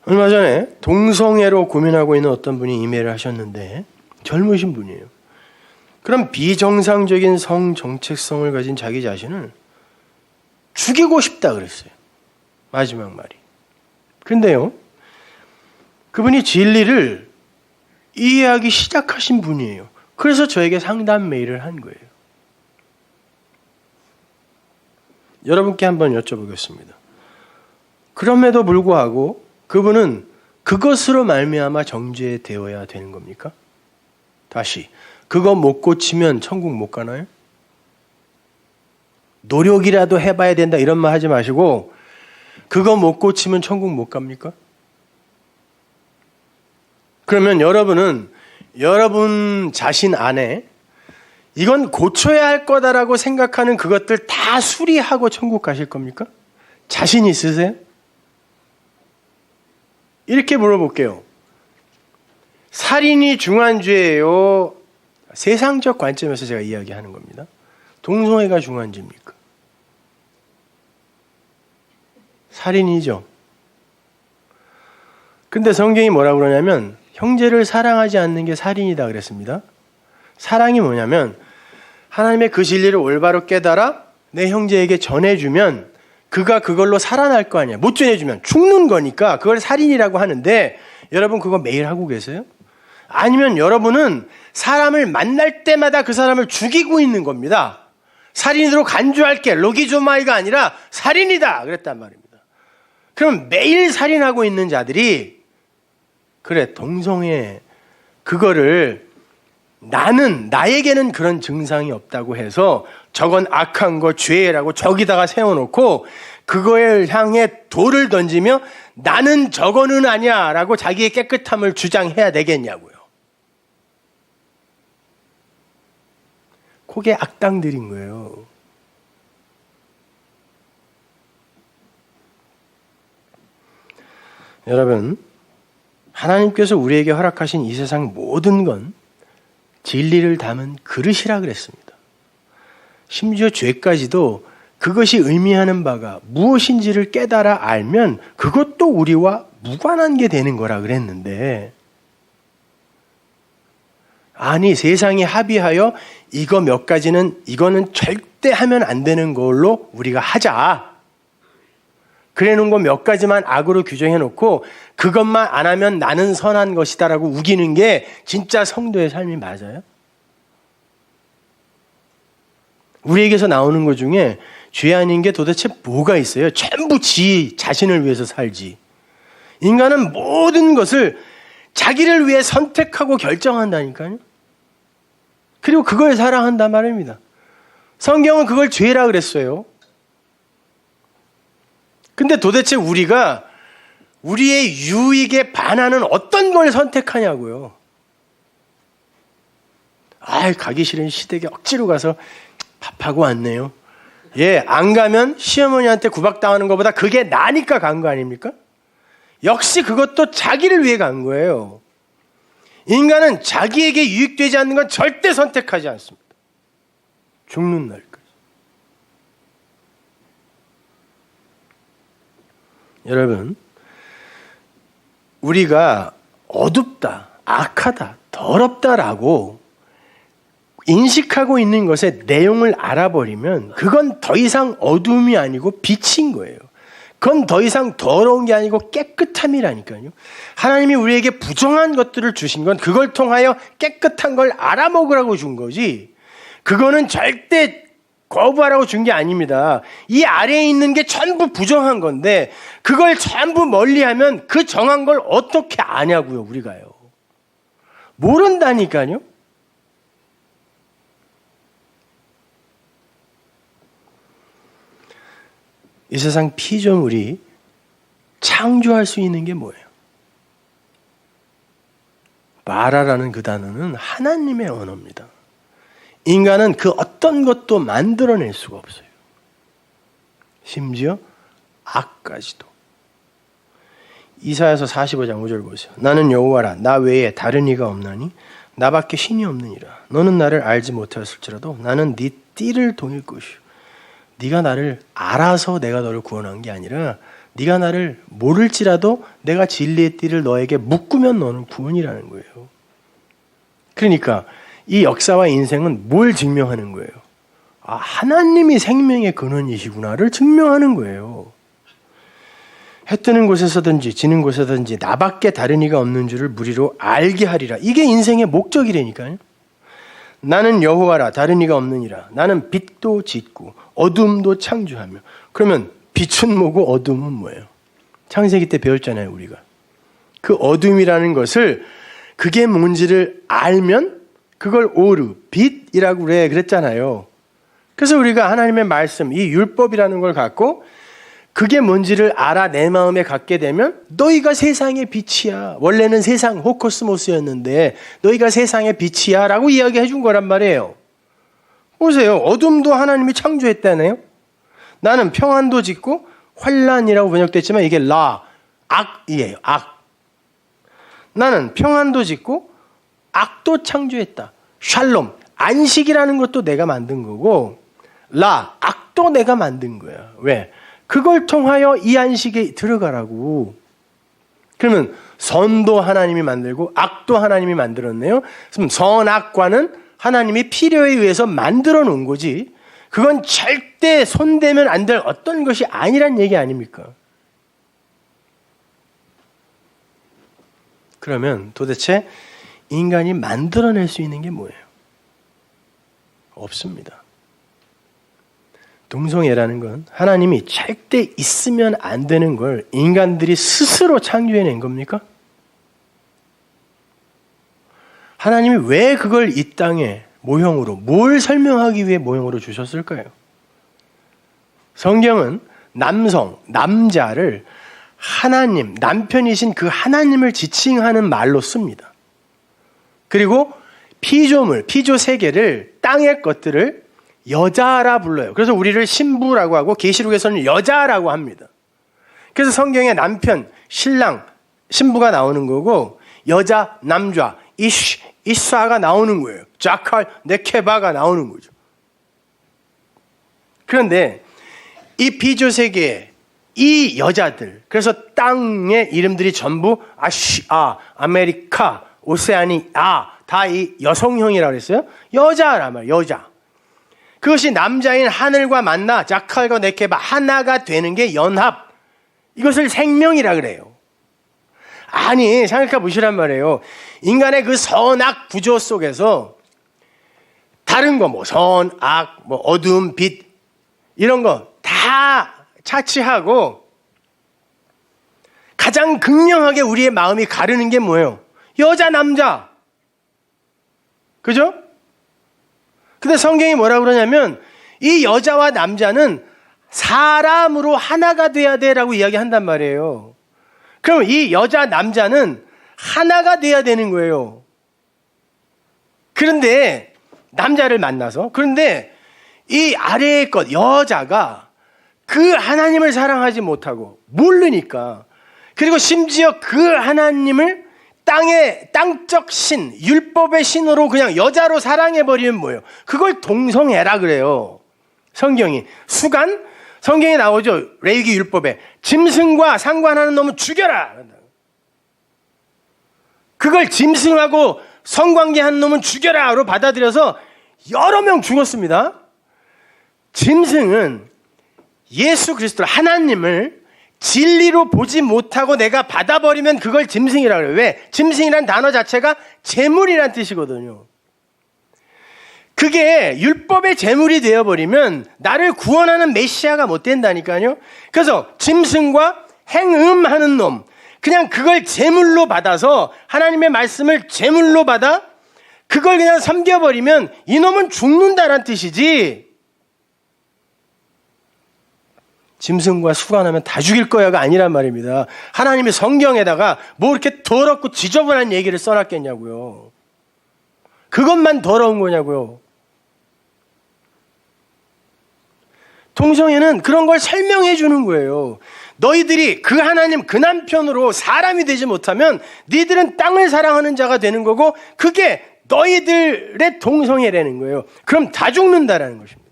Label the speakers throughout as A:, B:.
A: 얼마 전에 동성애로 고민하고 있는 어떤 분이 이메일을 하셨는데 젊으신 분이에요. 그럼 비정상적인 성 정체성을 가진 자기 자신을 죽이고 싶다 그랬어요. 마지막 말이. 그런데요, 그분이 진리를 이해하기 시작하신 분이에요. 그래서 저에게 상담 메일을 한 거예요. 여러분께 한번 여쭤보겠습니다. 그럼에도 불구하고 그분은 그것으로 말미암아 정죄되어야 되는 겁니까? 다시, 그거 못 고치면 천국 못 가나요? 노력이라도 해봐야 된다 이런 말 하지 마시고 그거 못 고치면 천국 못 갑니까? 그러면 여러분은 여러분 자신 안에 이건 고쳐야 할 거다라고 생각하는 그것들 다 수리하고 천국 가실 겁니까? 자신 있으세요? 이렇게 물어볼게요. 살인이 중한 죄예요? 세상적 관점에서 제가 이야기하는 겁니다. 동성애가 중한 죄입니까? 살인이죠. 근데 성경이 뭐라고 그러냐면 형제를 사랑하지 않는 게 살인이다 그랬습니다. 사랑이 뭐냐면 하나님의 그 진리를 올바로 깨달아 내 형제에게 전해주면 그가 그걸로 살아날 거 아니야. 못 전해주면 죽는 거니까 그걸 살인이라고 하는데 여러분 그거 매일 하고 계세요? 아니면 여러분은 사람을 만날 때마다 그 사람을 죽이고 있는 겁니다. 살인으로 간주할게 로기조마이가 아니라 살인이다 그랬단 말입니다. 그럼 매일 살인하고 있는 자들이 그래 동성애 그거를 나에게는 그런 증상이 없다고 해서 저건 악한 거 죄라고 저기다가 세워놓고 그거에 향해 돌을 던지며 나는 저거는 아니야 라고 자기의 깨끗함을 주장해야 되겠냐고요. 그게 악당들인 거예요. 여러분, 하나님께서 우리에게 허락하신 이 세상 모든 건 진리를 담은 그릇이라 그랬습니다. 심지어 죄까지도 그것이 의미하는 바가 무엇인지를 깨달아 알면 그것도 우리와 무관한 게 되는 거라 그랬는데 아니 세상이 합의하여 이거 몇 가지는 이거는 절대 하면 안 되는 걸로 우리가 하자. 그래놓은 거 몇 가지만 악으로 규정해놓고 그것만 안 하면 나는 선한 것이다라고 우기는 게 진짜 성도의 삶이 맞아요? 우리에게서 나오는 것 중에 죄 아닌 게 도대체 뭐가 있어요? 전부 지 자신을 위해서 살지. 인간은 모든 것을 자기를 위해 선택하고 결정한다니까요. 그리고 그걸 사랑한단 말입니다. 성경은 그걸 죄라 그랬어요. 근데 도대체 우리가 우리의 유익에 반하는 어떤 걸 선택하냐고요. 가기 싫은 시댁에 억지로 가서 밥하고 왔네요. 안 가면 시어머니한테 구박당하는 것보다 그게 나니까 간 거 아닙니까? 역시 그것도 자기를 위해 간 거예요. 인간은 자기에게 유익되지 않는 건 절대 선택하지 않습니다. 죽는 날까지. 여러분, 우리가 어둡다, 악하다, 더럽다라고 인식하고 있는 것의 내용을 알아버리면 그건 더 이상 어둠이 아니고 빛인 거예요. 그건 더 이상 더러운 게 아니고 깨끗함이라니까요. 하나님이 우리에게 부정한 것들을 주신 건 그걸 통하여 깨끗한 걸 알아먹으라고 준 거지 그거는 절대 거부하라고 준 게 아닙니다. 이 아래에 있는 게 전부 부정한 건데 그걸 전부 멀리하면 그 정한 걸 어떻게 아냐고요, 우리가요. 모른다니까요. 이 세상 피조물이 창조할 수 있는 게 뭐예요? 마라라는 그 단어는 하나님의 언어입니다. 인간은 그 어떤 것도 만들어낼 수가 없어요. 심지어 악까지도. 이사야서 45장 5절 보세요. 나는 여호와라 나 외에 다른 이가 없나니 나밖에 신이 없느니라. 너는 나를 알지 못하였을지라도 나는 네 띠를 동일 것이요. 네가 나를 알아서 내가 너를 구원한 게 아니라 네가 나를 모를지라도 내가 진리의 띠를 너에게 묶으면 너는 구원이라는 거예요. 그러니까 이 역사와 인생은 뭘 증명하는 거예요? 아, 하나님이 생명의 근원이시구나를 증명하는 거예요. 해 뜨는 곳에서든지 지는 곳에서든지 나밖에 다른 이가 없는 줄을 무리로 알게 하리라. 이게 인생의 목적이라니까요. 나는 여호와라 다른 이가 없느니라. 나는 빛도 짓고 어둠도 창조하며. 그러면 빛은 뭐고 어둠은 뭐예요? 창세기 때 배웠잖아요, 우리가. 그 어둠이라는 것을 그게 뭔지를 알면 그걸 오르, 빛이라고 그랬잖아요. 그래서 우리가 하나님의 말씀, 이 율법이라는 걸 갖고 그게 뭔지를 알아 내 마음에 갖게 되면 너희가 세상의 빛이야. 원래는 세상 호코스모스였는데 너희가 세상의 빛이야 라고 이야기해 준 거란 말이에요. 보세요. 어둠도 하나님이 창조했다네요. 나는 평안도 짓고 환란이라고 번역됐지만 이게 악이에요. 악. 나는 평안도 짓고 악도 창조했다. 샬롬, 안식이라는 것도 내가 만든 거고 악도 내가 만든 거야. 왜? 그걸 통하여 이 안식에 들어가라고. 그러면 선도 하나님이 만들고 악도 하나님이 만들었네요. 그럼 선악과는 하나님이 필요에 의해서 만들어 놓은 거지. 그건 절대 손대면 안 될 어떤 것이 아니란 얘기 아닙니까? 그러면 도대체 인간이 만들어낼 수 있는 게 뭐예요? 없습니다. 동성애라는 건 하나님이 절대 있으면 안 되는 걸 인간들이 스스로 창조해낸 겁니까? 하나님이 왜 그걸 이 땅에 모형으로, 뭘 설명하기 위해 모형으로 주셨을까요? 성경은 남자를 하나님, 남편이신 그 하나님을 지칭하는 말로 씁니다. 그리고 피조 세계를, 땅의 것들을 여자라 불러요. 그래서 우리를 신부라고 하고 계시록에서는 여자라고 합니다. 그래서 성경에 남편, 신랑, 신부가 나오는 거고 여자, 남자, 이샤가 나오는 거예요. 자칼, 네케바가 나오는 거죠. 그런데 이 피조 세계에 이 여자들, 그래서 땅의 이름들이 전부 아시아, 아메리카, 오세아니아 다 이 여성형이라고 그랬어요. 여자란 말이에요. 여자. 그것이 남자인 하늘과 만나 자칼과 네케바 하나가 되는 게 연합. 이것을 생명이라 그래요. 아니, 생각해 보시란 말이에요. 인간의 그 선악 구조 속에서 다른 거, 선악, 어둠, 빛 이런 거 다 차치하고 가장 극명하게 우리의 마음이 가르는 게 뭐예요? 여자, 남자. 그죠? 근데 성경이 뭐라고 그러냐면 이 여자와 남자는 사람으로 하나가 돼야 돼라고 이야기한단 말이에요. 그럼 이 여자, 남자는 하나가 돼야 되는 거예요. 그런데 남자를 만나서 그런데 이 아래의 것, 여자가 그 하나님을 사랑하지 못하고 모르니까 그리고 심지어 그 하나님을 땅적 신, 율법의 신으로 그냥 여자로 사랑해버리면 뭐예요? 그걸 동성애라 그래요. 성경이. 성경에 나오죠. 레위기 율법에. 짐승과 상관하는 놈은 죽여라. 그걸 짐승하고 성관계하는 놈은 죽여라로 받아들여서 여러 명 죽었습니다. 짐승은 예수 그리스도 하나님을 진리로 보지 못하고 내가 받아버리면 그걸 짐승이라고 그래요. 왜? 짐승이란 단어 자체가 재물이란 뜻이거든요. 그게 율법의 재물이 되어버리면 나를 구원하는 메시아가 못 된다니까요. 그래서 짐승과 행음하는 놈, 그냥 그걸 재물로 받아서 하나님의 말씀을 재물로 받아 그걸 그냥 섬겨버리면 이놈은 죽는다란 뜻이지, 짐승과 수간하면 다 죽일 거야가 아니란 말입니다. 하나님이 성경에다가 뭐 이렇게 더럽고 지저분한 얘기를 써놨겠냐고요. 그것만 더러운 거냐고요. 동성애는 그런 걸 설명해 주는 거예요. 너희들이 그 하나님, 그 남편으로 사람이 되지 못하면 너희들은 땅을 사랑하는 자가 되는 거고 그게 너희들의 동성애라는 거예요. 그럼 다 죽는다라는 것입니다.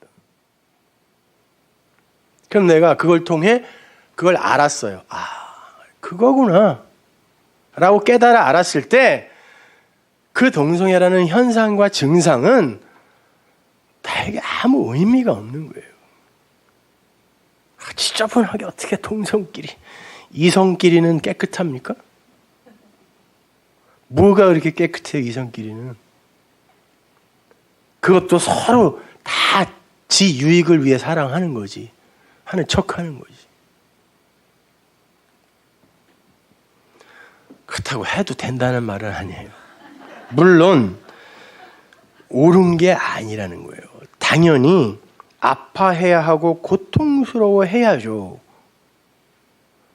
A: 그럼 내가 그걸 통해 그걸 알았어요. 아, 그거구나 라고 깨달아 알았을 때 그 동성애라는 현상과 증상은 나에게 아무 의미가 없는 거예요. 지저분하게 어떻게 동성끼리, 이성끼리는 깨끗합니까? 뭐가 그렇게 깨끗해요, 이성끼리는? 그것도 서로 다 지 유익을 위해 사랑하는 거지. 하는 척 하는 거지. 그렇다고 해도 된다는 말은 아니에요. 물론 옳은 게 아니라는 거예요. 당연히 아파해야 하고 고통스러워해야죠.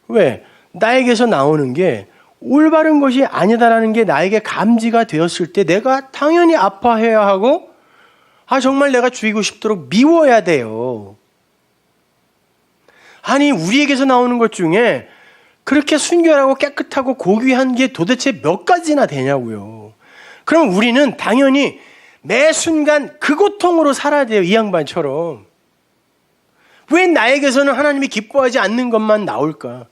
A: 왜? 나에게서 나오는 게 올바른 것이 아니다라는 게 나에게 감지가 되었을 때 내가 당연히 아파해야 하고 정말 내가 죽이고 싶도록 미워야 돼요. 아니 우리에게서 나오는 것 중에 그렇게 순결하고 깨끗하고 고귀한 게 도대체 몇 가지나 되냐고요. 그럼 우리는 당연히 매 순간 그 고통으로 살아야 돼요. 이 양반처럼. 왜 나에게서는 하나님이 기뻐하지 않는 것만 나올까?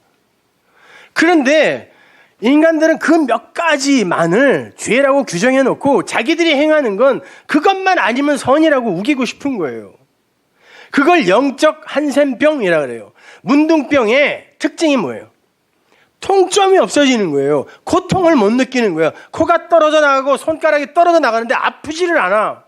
A: 그런데 인간들은 그 몇 가지만을 죄라고 규정해 놓고 자기들이 행하는 건 그것만 아니면 선이라고 우기고 싶은 거예요. 그걸 영적 한센병이라 그래요. 문둥병의 특징이 뭐예요? 통점이 없어지는 거예요. 고통을 못 느끼는 거예요. 코가 떨어져 나가고 손가락이 떨어져 나가는데 아프지를 않아.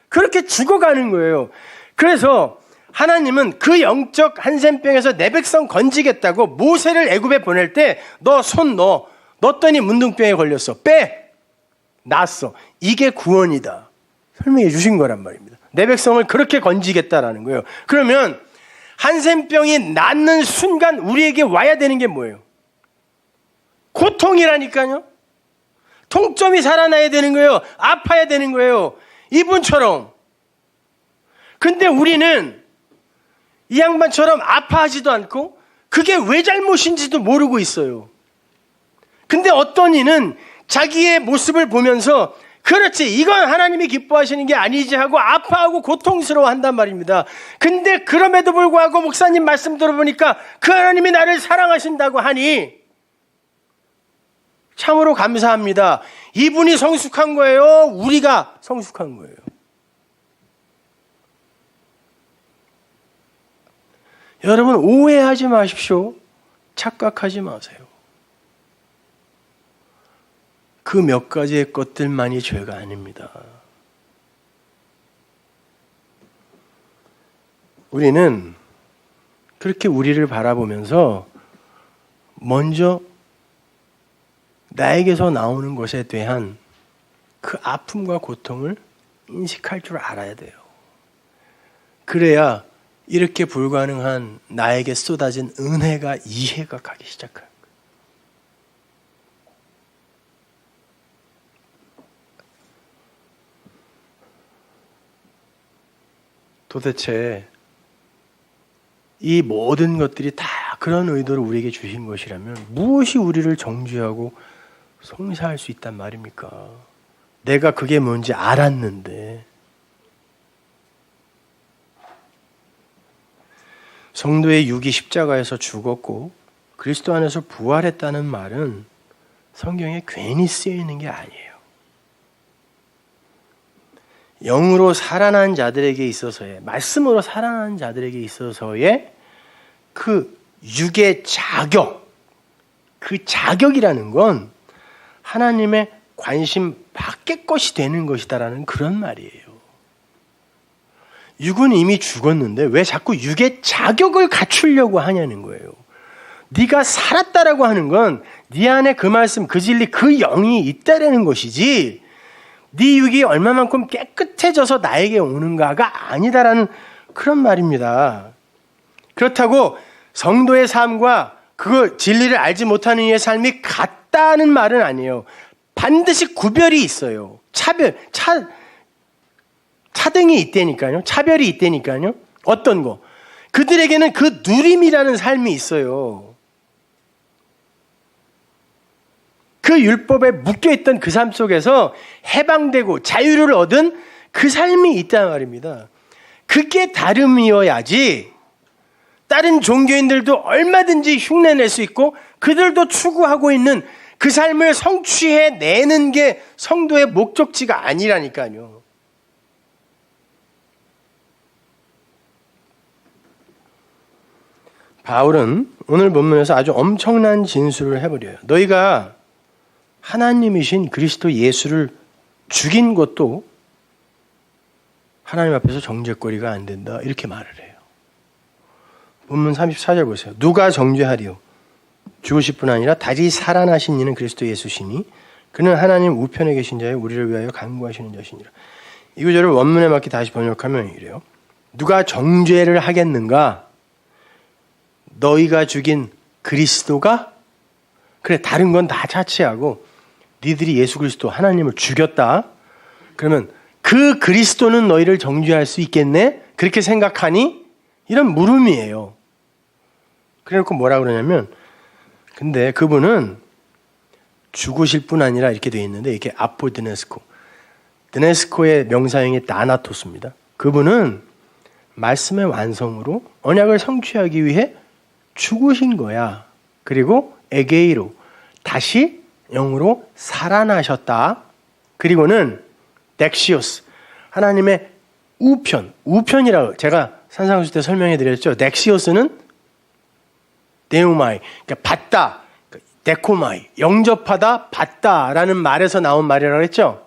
A: 그렇게 죽어가는 거예요. 그래서 하나님은 그 영적 한센병에서 내 백성 건지겠다고 모세를 애굽에 보낼 때 너 손 넣었더니 문둥병에 걸렸어. 빼! 낫어. 이게 구원이다. 설명해 주신 거란 말입니다. 내 백성을 그렇게 건지겠다라는 거예요. 그러면 한센병이 낫는 순간 우리에게 와야 되는 게 뭐예요? 고통이라니까요. 통점이 살아나야 되는 거예요. 아파야 되는 거예요. 이분처럼. 근데 우리는 이 양반처럼 아파하지도 않고 그게 왜 잘못인지도 모르고 있어요. 근데 어떤 이는 자기의 모습을 보면서 그렇지 이건 하나님이 기뻐하시는 게 아니지 하고 아파하고 고통스러워 한단 말입니다. 근데 그럼에도 불구하고 목사님 말씀 들어보니까 그 하나님이 나를 사랑하신다고 하니 참으로 감사합니다. 이분이 성숙한 거예요? 우리가 성숙한 거예요? 여러분 오해하지 마십시오. 착각하지 마세요. 그 몇 가지의 것들만이 죄가 아닙니다. 우리는 그렇게 우리를 바라보면서 먼저 나에게서 나오는 것에 대한 그 아픔과 고통을 인식할 줄 알아야 돼요. 그래야 이렇게 불가능한 나에게 쏟아진 은혜가 이해가 가기 시작해요. 도대체 이 모든 것들이 다 그런 의도로 우리에게 주신 것이라면 무엇이 우리를 정죄하고 송사할 수 있단 말입니까? 내가 그게 뭔지 알았는데. 성도의 육이 십자가에서 죽었고 그리스도 안에서 부활했다는 말은 성경에 괜히 쓰여 있는 게 아니에요. 영으로 살아난 자들에게 있어서의, 말씀으로 살아난 자들에게 있어서의 그 육의 자격, 그 자격이라는 건 하나님의 관심 밖의 것이 되는 것이다라는 그런 말이에요. 육은 이미 죽었는데 왜 자꾸 육의 자격을 갖추려고 하냐는 거예요. 네가 살았다라고 하는 건 네 안에 그 말씀, 그 진리, 그 영이 있다라는 것이지 네 육이 얼마만큼 깨끗해져서 나에게 오는가가 아니다라는 그런 말입니다. 그렇다고 성도의 삶과 그 진리를 알지 못하는 이의 삶이 같다는 말은 아니에요. 반드시 구별이 있어요. 차등이 있다니까요. 차별이 있다니까요. 어떤 거? 그들에게는 그 누림이라는 삶이 있어요. 그 율법에 묶여있던 그 삶 속에서 해방되고 자유를 얻은 그 삶이 있단 말입니다. 그게 다름이어야지 다른 종교인들도 얼마든지 흉내낼 수 있고 그들도 추구하고 있는 그 삶을 성취해내는 게 성도의 목적지가 아니라니까요. 바울은 오늘 본문에서 아주 엄청난 진술을 해버려요. 너희가 하나님이신 그리스도 예수를 죽인 것도 하나님 앞에서 정죄거리가 안 된다. 이렇게 말을 해요. 본문 34절 보세요. 누가 정죄하리요? 죽으실 뿐 아니라 다시 살아나신 이는 그리스도 예수시니 그는 하나님 우편에 계신 자여 우리를 위하여 간구하시는 자시니라. 이 구절을 원문에 맞게 다시 번역하면 이래요. 누가 정죄를 하겠는가? 너희가 죽인 그리스도가? 그래, 다른 건 다 차치하고 니들이 예수 그리스도 하나님을 죽였다. 그러면 그 그리스도는 너희를 정죄할 수 있겠네? 그렇게 생각하니? 이런 물음이에요. 그래놓고 뭐라 그러냐면 근데 그분은 죽으실 뿐 아니라 이렇게 되어 있는데 이게 아포드네스코. 드네스코의 명사형이 나나토스입니다. 그분은 말씀의 완성으로 언약을 성취하기 위해 죽으신 거야. 그리고 에게이로 다시 영으로 살아나셨다. 그리고는 넥시오스 하나님의 우편이라고 제가 산상수 때 설명해 드렸죠. 넥시오스는 네우마이, 그러니까 받다, 데코마이, 영접하다, 받다라는 말에서 나온 말이라고 했죠.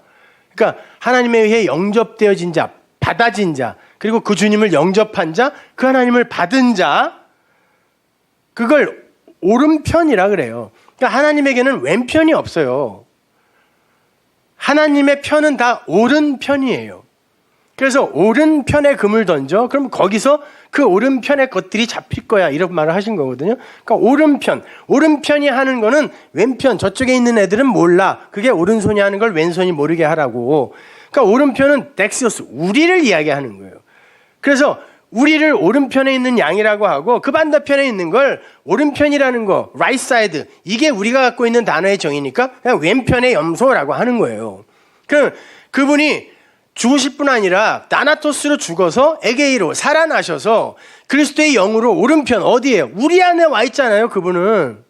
A: 그러니까 하나님에 의해 영접되어진 자, 받아진 자, 그리고 그 주님을 영접한 자, 그 하나님을 받은 자, 그걸 오른편이라 그래요. 그러니까 하나님에게는 왼편이 없어요. 하나님의 편은 다 오른편이에요. 그래서 오른편에 금을 던져. 그럼 거기서 그 오른편의 것들이 잡힐 거야. 이런 말을 하신 거거든요. 그러니까 오른편이 하는 거는 왼편, 저쪽에 있는 애들은 몰라. 그게 오른손이 하는 걸 왼손이 모르게 하라고. 그러니까 오른편은 덱시오스, 우리를 이야기하는 거예요. 그래서 우리를 오른편에 있는 양이라고 하고 그 반대편에 있는 걸 오른편이라는 거, right side, 이게 우리가 갖고 있는 단어의 정의니까 그냥 왼편의 염소라고 하는 거예요. 그분이 죽으실 뿐 아니라 나나토스로 죽어서 에게이로 살아나셔서 그리스도의 영으로 오른편 어디예요? 우리 안에 와 있잖아요. 그분은.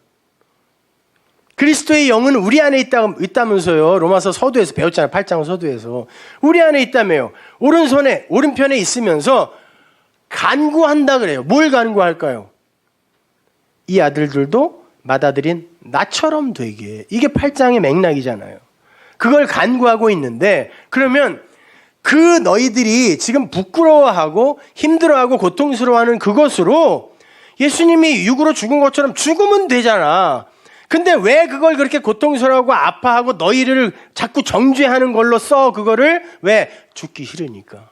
A: 그리스도의 영은 우리 안에 있다면서요. 로마서 서두에서 배웠잖아요. 8장 서두에서. 우리 안에 있다며요. 오른편에 있으면서 간구한다 그래요. 뭘 간구할까요? 이 아들들도 맏아들인 나처럼 되게. 이게 8장의 맥락이잖아요. 그걸 간구하고 있는데 그러면 그 너희들이 지금 부끄러워하고 힘들어하고 고통스러워하는 그것으로 예수님이 육으로 죽은 것처럼 죽으면 되잖아. 근데 왜 그걸 그렇게 고통스러워하고 아파하고 너희를 자꾸 정죄하는 걸로 써 그거를? 왜? 죽기 싫으니까.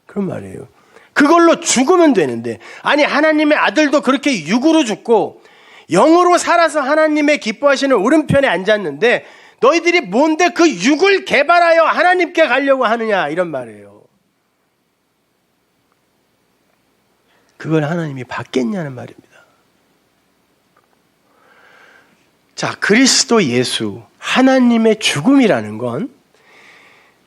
A: 그런 말이에요. 그걸로 죽으면 되는데 아니 하나님의 아들도 그렇게 육으로 죽고 영으로 살아서 하나님의 기뻐하시는 오른편에 앉았는데 너희들이 뭔데 그 육을 개발하여 하나님께 가려고 하느냐 이런 말이에요. 그걸 하나님이 받겠냐는 말입니다. 자, 그리스도 예수 하나님의 죽음이라는 건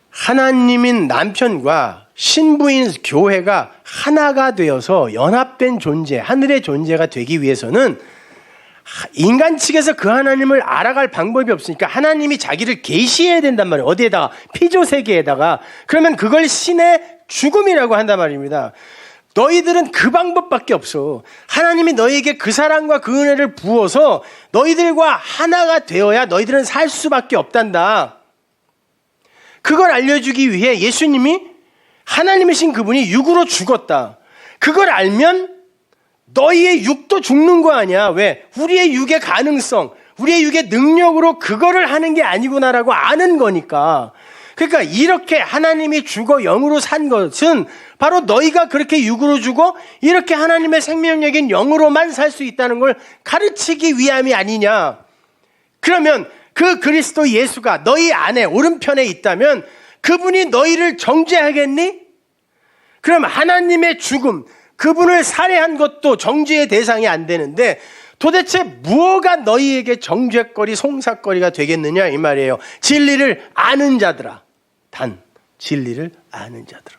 A: 하나님인 남편과 신부인 교회가 하나가 되어서 연합된 존재, 하늘의 존재가 되기 위해서는 인간 측에서 그 하나님을 알아갈 방법이 없으니까 하나님이 자기를 계시해야 된단 말이에요. 어디에다가? 피조 세계에다가. 그러면 그걸 신의 죽음이라고 한단 말입니다. 너희들은 그 방법밖에 없어. 하나님이 너희에게 그 사랑과 그 은혜를 부어서 너희들과 하나가 되어야 너희들은 살 수밖에 없단다. 그걸 알려주기 위해 예수님이 하나님이신 그분이 육으로 죽었다. 그걸 알면 너희의 육도 죽는 거 아니야. 왜? 우리의 육의 가능성, 우리의 육의 능력으로 그거를 하는 게 아니구나라고 아는 거니까. 그러니까 이렇게 하나님이 죽어 영으로 산 것은 바로 너희가 그렇게 육으로 죽어 이렇게 하나님의 생명력인 영으로만 살 수 있다는 걸 가르치기 위함이 아니냐. 그러면 그 그리스도 예수가 너희 안에 오른편에 있다면 그분이 너희를 정죄하겠니? 그럼 하나님의 죽음, 그분을 살해한 것도 정죄의 대상이 안 되는데 도대체 무엇가 너희에게 정죄거리, 송사거리가 되겠느냐 이 말이에요. 진리를 아는 자들아. 단 진리를 아는 자들아.